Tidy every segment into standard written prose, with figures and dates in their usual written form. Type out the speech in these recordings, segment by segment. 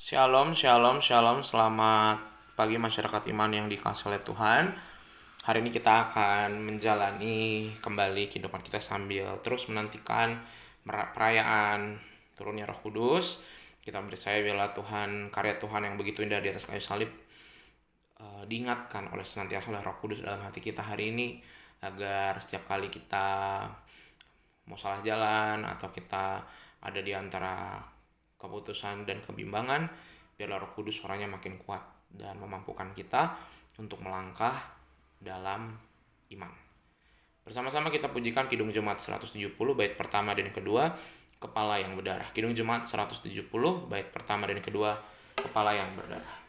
Shalom, shalom, shalom. Selamat pagi masyarakat iman yang dikasihi oleh Tuhan. Hari ini kita akan menjalani kembali kehidupan kita sambil terus menantikan perayaan turunnya Roh Kudus. Kita percaya bila Tuhan, karya Tuhan yang begitu indah di atas kayu salib diingatkan oleh senantiasa oleh Roh Kudus dalam hati kita hari ini, agar setiap kali kita mau salah jalan atau kita ada di antara keputusan dan kebimbangan, biarlah Roh Kudus suaranya makin kuat dan memampukan kita untuk melangkah dalam iman. Bersama-sama kita pujikan Kidung Jemaat 170 bait pertama dan kedua, Kepala yang Berdarah. Kidung Jemaat 170 bait pertama dan kedua, Kepala yang Berdarah.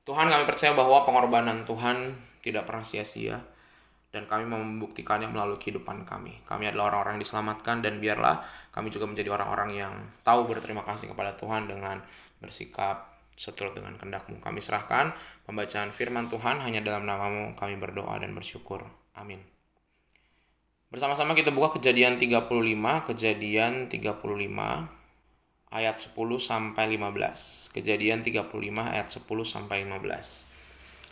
Tuhan, kami percaya bahwa pengorbanan Tuhan tidak pernah sia-sia dan kami mau membuktikannya melalui kehidupan kami. Kami adalah orang-orang yang diselamatkan dan biarlah kami juga menjadi orang-orang yang tahu berterima kasih kepada Tuhan dengan bersikap seturut dengan kehendak-Mu. Kami serahkan pembacaan firman Tuhan hanya dalam nama-Mu kami berdoa dan bersyukur. Amin. Bersama-sama kita buka Kejadian 35 ayat 10 sampai 15. Kejadian 35 ayat 10 sampai 15.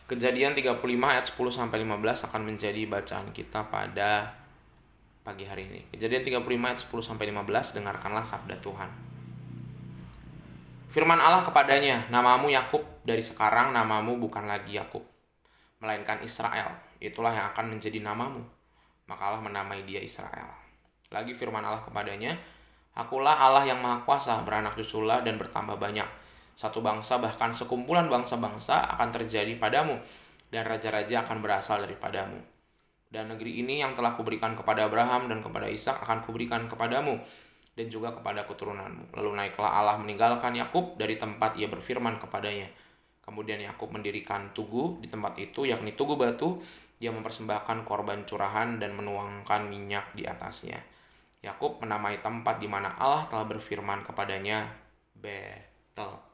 Kejadian 35 ayat 10 sampai 15 akan menjadi bacaan kita pada pagi hari ini. Kejadian 35 ayat 10 sampai 15, dengarkanlah sabda Tuhan. Firman Allah kepadanya, "Namamu Yakub, dari sekarang namamu bukan lagi Yakub, melainkan Israel. Itulah yang akan menjadi namamu." Maka Allah menamai dia Israel. Lagi firman Allah kepadanya, "Akulah Allah yang Maha Kuasa, beranak cuculah dan bertambah banyak. Satu bangsa bahkan sekumpulan bangsa-bangsa akan terjadi padamu, dan raja-raja akan berasal daripadamu. Dan negeri ini yang telah kuberikan kepada Abraham dan kepada Ishak akan kuberikan kepadamu, dan juga kepada keturunanmu." Lalu naiklah Allah meninggalkan Yakub dari tempat ia berfirman kepadanya. Kemudian Yakub mendirikan tugu di tempat itu, yakni tugu batu. Dia mempersembahkan korban curahan dan menuangkan minyak di atasnya. Yakub menamai tempat di mana Allah telah berfirman kepadanya Betel.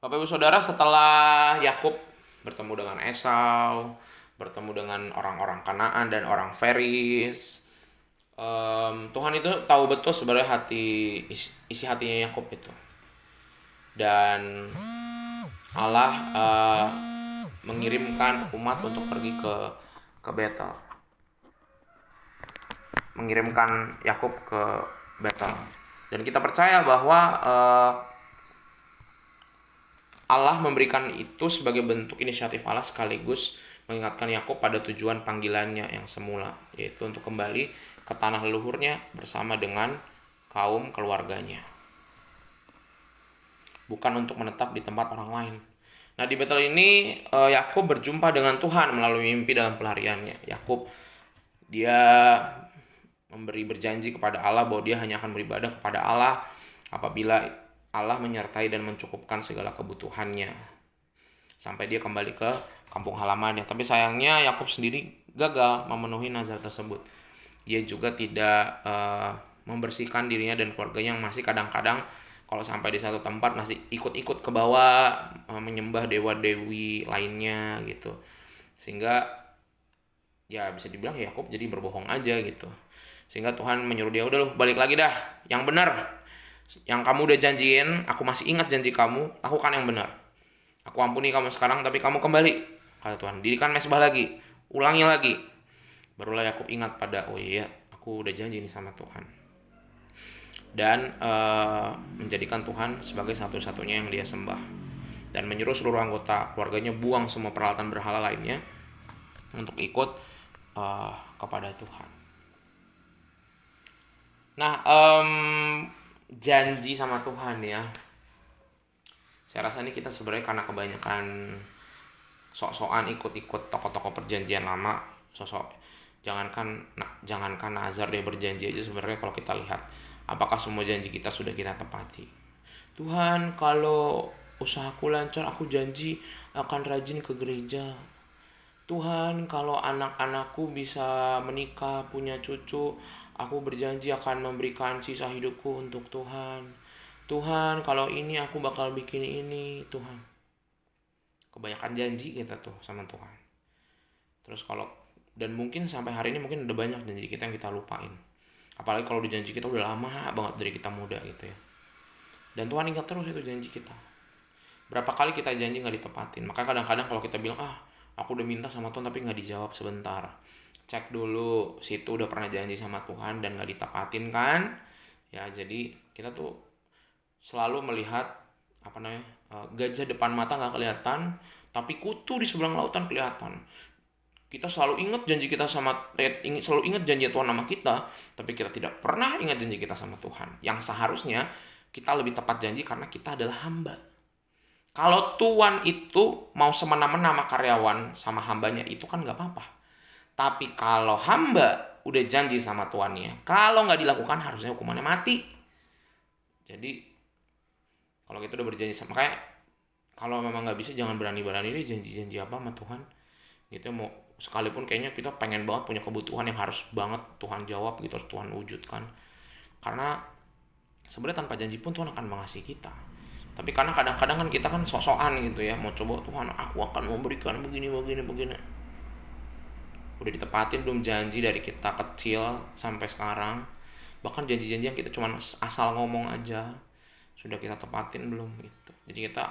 Bapak Ibu Saudara, setelah Yakub bertemu dengan Esau, bertemu dengan orang-orang Kanaan dan orang Feris, Tuhan itu tahu betul sebenarnya isi hatinya Yakub itu. Dan Allah mengirimkan umat untuk pergi ke Betel, mengirimkan Yakub ke Betel. Dan kita percaya bahwa Allah memberikan itu sebagai bentuk inisiatif Allah sekaligus mengingatkan Yakub pada tujuan panggilannya yang semula, yaitu untuk kembali ke tanah leluhurnya bersama dengan kaum keluarganya, bukan untuk menetap di tempat orang lain. Nah, di Betel ini Yakub berjumpa dengan Tuhan melalui mimpi dalam pelariannya. Yakub dia berjanji kepada Allah bahwa dia hanya akan beribadah kepada Allah apabila Allah menyertai dan mencukupkan segala kebutuhannya sampai dia kembali ke kampung halamannya. Tapi sayangnya Yakub sendiri gagal memenuhi nazar tersebut. Dia juga tidak membersihkan dirinya dan keluarganya yang masih kadang-kadang kalau sampai di satu tempat masih ikut-ikut ke bawah menyembah dewa-dewi lainnya gitu. Sehingga ya bisa dibilang Yakub jadi berbohong aja gitu. Sehingga Tuhan menyuruh dia, udah lu balik lagi dah, yang benar. Yang kamu udah janjiin, aku masih ingat janji kamu, lakukan yang benar. Aku ampuni kamu sekarang, tapi kamu kembali, kata Tuhan. Dirikan mezbah lagi, ulangi lagi. Barulah Yakub ingat pada, oh iya, aku udah janji nih sama Tuhan. Dan menjadikan Tuhan sebagai satu-satunya yang dia sembah. Dan menyuruh seluruh anggota keluarganya buang semua peralatan berhala lainnya untuk ikut kepada Tuhan. Nah, janji sama Tuhan ya. Saya rasa ini kita sebenarnya karena kebanyakan sok-sokan ikut-ikut tokoh-tokoh perjanjian lama, jangankan nazar dia berjanji aja sebenarnya kalau kita lihat apakah semua janji kita sudah kita tepati. Tuhan, kalau usahaku lancar aku janji akan rajin ke gereja. Tuhan, kalau anak-anakku bisa menikah, punya cucu, aku berjanji akan memberikan sisa hidupku untuk Tuhan. Tuhan, kalau ini aku bakal bikin ini, Tuhan. Kebanyakan janji kita tuh sama Tuhan. Terus dan mungkin sampai hari ini mungkin ada banyak janji kita yang kita lupain. Apalagi kalau di janji kita udah lama banget dari kita muda gitu ya. Dan Tuhan ingat terus itu janji kita. Berapa kali kita janji gak ditepatin. Maka kadang-kadang kalau kita bilang, aku udah minta sama Tuhan tapi gak dijawab, sebentar. Cek dulu, situ udah pernah janji sama Tuhan dan gak ditepatin kan? Ya, jadi kita tuh selalu melihat gajah depan mata gak kelihatan, tapi kutu di seberang lautan kelihatan. Kita selalu ingat janji kita selalu ingat janji Tuhan sama kita, tapi kita tidak pernah ingat janji kita sama Tuhan. Yang seharusnya kita lebih tepat janji karena kita adalah hamba. Kalau Tuhan itu mau semena-mena sama karyawan sama hambanya itu kan gak apa-apa. Tapi kalau hamba udah janji sama tuannya, kalau gak dilakukan harusnya hukumannya mati. Jadi kalau kita udah berjanji sama, makanya kalau memang gak bisa jangan berani-berani deh janji-janji apa sama Tuhan. Gitu mau sekalipun kayaknya kita pengen banget punya kebutuhan yang harus banget Tuhan jawab gitu, harus Tuhan wujudkan. Karena sebenarnya tanpa janji pun Tuhan akan mengasihi kita. Tapi karena kadang-kadang kan kita kan sok-sokan gitu ya, mau coba Tuhan aku akan memberikan begini. Udah ditepatin belum janji dari kita kecil sampai sekarang? Bahkan janji-janji yang kita cuma asal ngomong aja sudah kita tepatin belum gitu. Jadi kita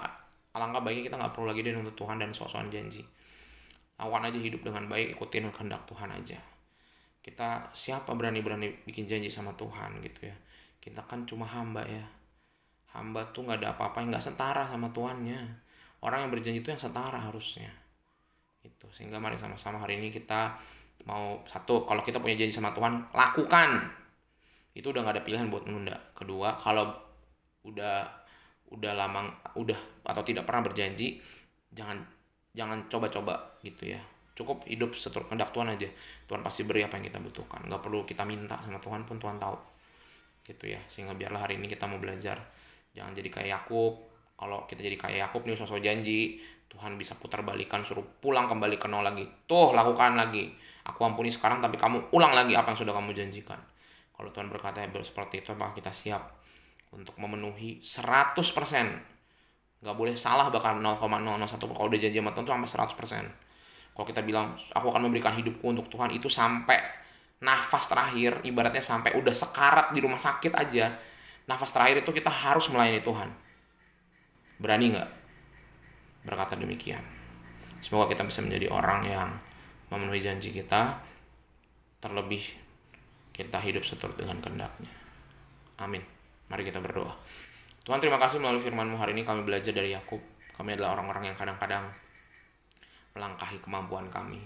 alangkah baiknya kita nggak perlu lagi deh untuk Tuhan dan sok-sokan janji. Lakukan aja hidup dengan baik, ikutin kehendak Tuhan aja. Kita siapa berani-berani bikin janji sama Tuhan gitu ya. Kita kan cuma hamba ya. Hamba tuh gak ada apa-apa yang gak setara sama tuannya. Orang yang berjanji itu yang setara harusnya gitu. Sehingga mari sama-sama hari ini kita mau, satu, kalau kita punya janji sama Tuhan, lakukan. Itu udah gak ada pilihan buat menunda. Kedua, kalau udah lama atau tidak pernah berjanji, jangan coba-coba gitu ya. Cukup hidup seturut kehendak Tuhan aja. Tuhan pasti beri apa yang kita butuhkan. Gak perlu kita minta sama Tuhan pun Tuhan tahu gitu ya. Sehingga biarlah hari ini kita mau belajar, jangan jadi kayak Yakub. Kalau kita jadi kayak Yakub nih sosok janji, Tuhan bisa putar balikan, suruh pulang kembali ke nol lagi. Tuh, lakukan lagi. Aku ampuni sekarang tapi kamu ulang lagi apa yang sudah kamu janjikan. Kalau Tuhan berkata seperti itu, apakah kita siap untuk memenuhi 100%? Gak boleh salah bahkan 0,001. Kalau udah janji sama Tuhan tuh sampai 100%. Kalau kita bilang aku akan memberikan hidupku untuk Tuhan, itu sampai nafas terakhir, ibaratnya sampai udah sekarat di rumah sakit aja, nafas terakhir itu kita harus melayani Tuhan. Berani gak berkata demikian? Semoga kita bisa menjadi orang yang memenuhi janji kita, terlebih kita hidup seturut dengan kehendak-Nya. Amin. Mari kita berdoa. Tuhan, terima kasih melalui firman-Mu hari ini kami belajar dari Yakub. Kami adalah orang-orang yang kadang-kadang melangkahi kemampuan kami.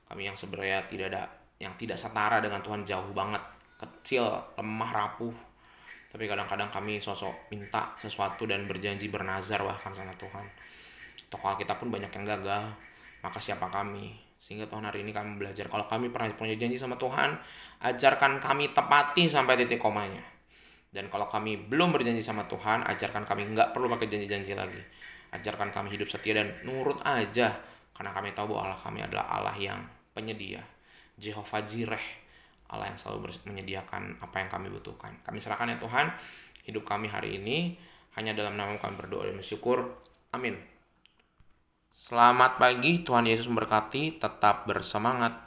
Kami yang sebenarnya tidak setara dengan Tuhan, jauh banget, kecil, lemah, rapuh. Tapi kadang-kadang kami sosok minta sesuatu dan berjanji bernazar bahkan sama Tuhan. Tokoh Alkitab pun banyak yang gagal. Maka siapa kami? Sehingga Tuhan hari ini kami belajar, kalau kami pernah punya janji sama Tuhan, ajarkan kami tepati sampai titik komanya. Dan kalau kami belum berjanji sama Tuhan, ajarkan kami nggak perlu pakai janji-janji lagi. Ajarkan kami hidup setia dan nurut aja. Karena kami tahu bahwa Allah kami adalah Allah yang penyedia. Jehovah Jireh, Allah yang selalu menyediakan apa yang kami butuhkan. Kami serahkan ya Tuhan, hidup kami hari ini. Hanya dalam nama kami berdoa dan bersyukur. Amin. Selamat pagi, Tuhan Yesus memberkati. Tetap bersemangat.